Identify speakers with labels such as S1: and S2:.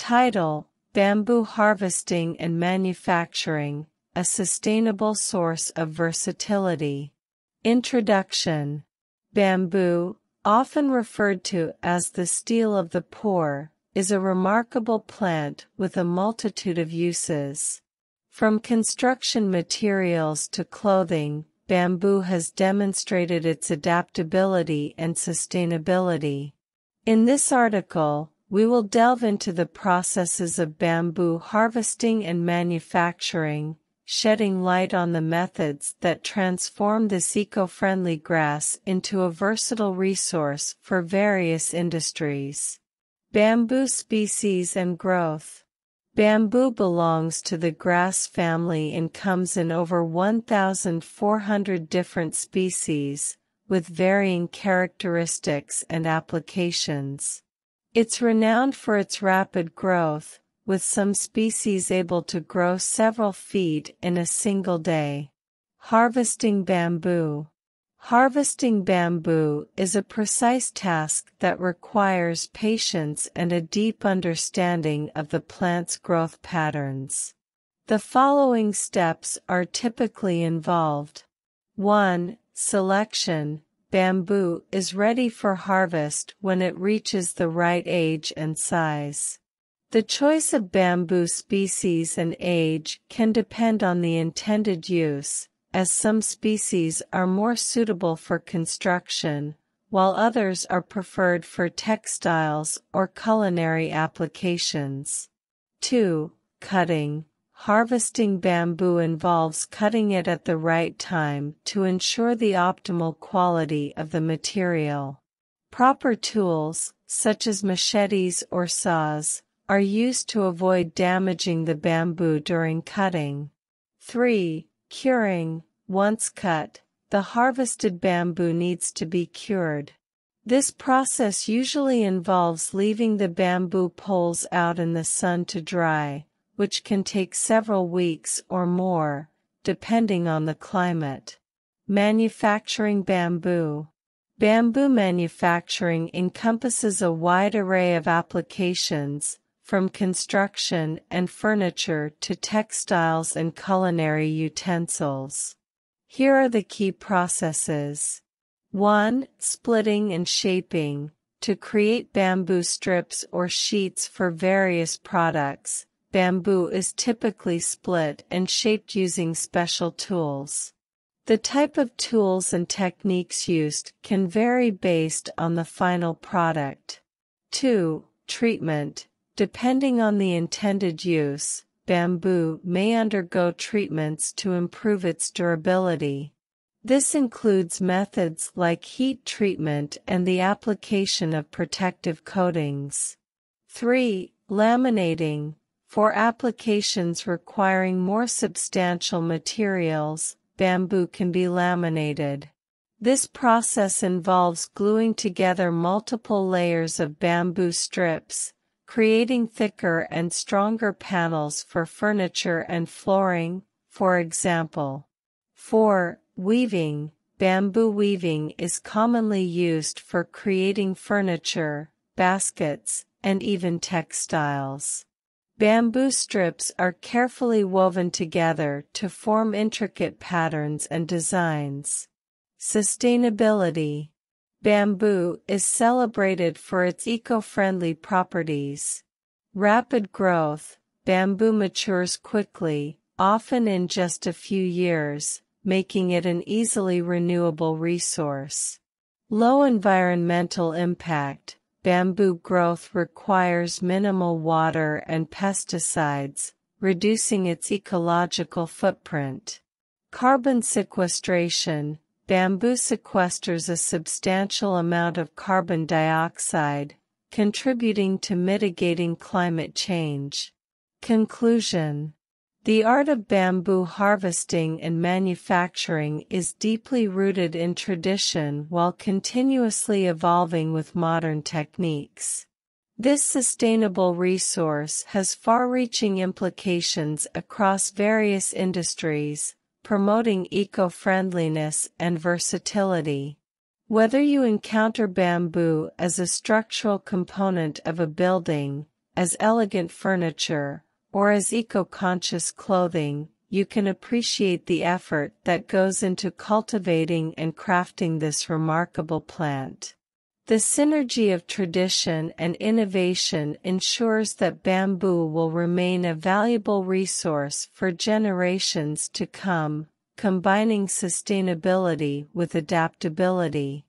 S1: Title: Bamboo Harvesting and Manufacturing, a Sustainable Source of Versatility. Introduction. Bamboo, often referred to as the steel of the poor, is a remarkable plant with a multitude of uses. From construction materials to clothing, bamboo has demonstrated its adaptability and sustainability. In this article, we will delve into the processes of bamboo harvesting and manufacturing, shedding light on the methods that transform this eco-friendly grass into a versatile resource for various industries. Bamboo species and growth. Bamboo belongs to the grass family and comes in over 1,400 different species, with varying characteristics and applications. It's renowned for its rapid growth, with some species able to grow several feet in a single day. Harvesting bamboo. Harvesting bamboo is a precise task that requires patience and a deep understanding of the plant's growth patterns. The following steps are typically involved. 1. Selection. Bamboo is ready for harvest when it reaches the right age and size. The choice of bamboo species and age can depend on the intended use, as some species are more suitable for construction, while others are preferred for textiles or culinary applications. 2. Cutting. Harvesting bamboo involves cutting it at the right time to ensure the optimal quality of the material. Proper tools, such as machetes or saws, are used to avoid damaging the bamboo during cutting. 3. Curing. Once cut, the harvested bamboo needs to be cured. This process usually involves leaving the bamboo poles out in the sun to dry, which can take several weeks or more, depending on the climate. Manufacturing bamboo. Bamboo manufacturing encompasses a wide array of applications, from construction and furniture to textiles and culinary utensils. Here are the key processes. 1. Splitting and shaping. To create bamboo strips or sheets for various products, bamboo is typically split and shaped using special tools. The type of tools and techniques used can vary based on the final product. 2. Treatment. Depending on the intended use, bamboo may undergo treatments to improve its durability. This includes methods like heat treatment and the application of protective coatings. 3. Laminating. For applications requiring more substantial materials, bamboo can be laminated. This process involves gluing together multiple layers of bamboo strips, creating thicker and stronger panels for furniture and flooring, for example. 4. Weaving. Bamboo weaving is commonly used for creating furniture, baskets, and even textiles. Bamboo strips are carefully woven together to form intricate patterns and designs. Sustainability. Bamboo is celebrated for its eco-friendly properties. Rapid growth. Bamboo matures quickly, often in just a few years, making it an easily renewable resource. Low environmental impact. Bamboo growth requires minimal water and pesticides, reducing its ecological footprint. Carbon sequestration. Bamboo sequesters a substantial amount of carbon dioxide, contributing to mitigating climate change. Conclusion. The art of bamboo harvesting and manufacturing is deeply rooted in tradition while continuously evolving with modern techniques. This sustainable resource has far-reaching implications across various industries, promoting eco-friendliness and versatility. Whether you encounter bamboo as a structural component of a building, as elegant furniture, or as eco-conscious clothing, you can appreciate the effort that goes into cultivating and crafting this remarkable plant. The synergy of tradition and innovation ensures that bamboo will remain a valuable resource for generations to come, combining sustainability with adaptability.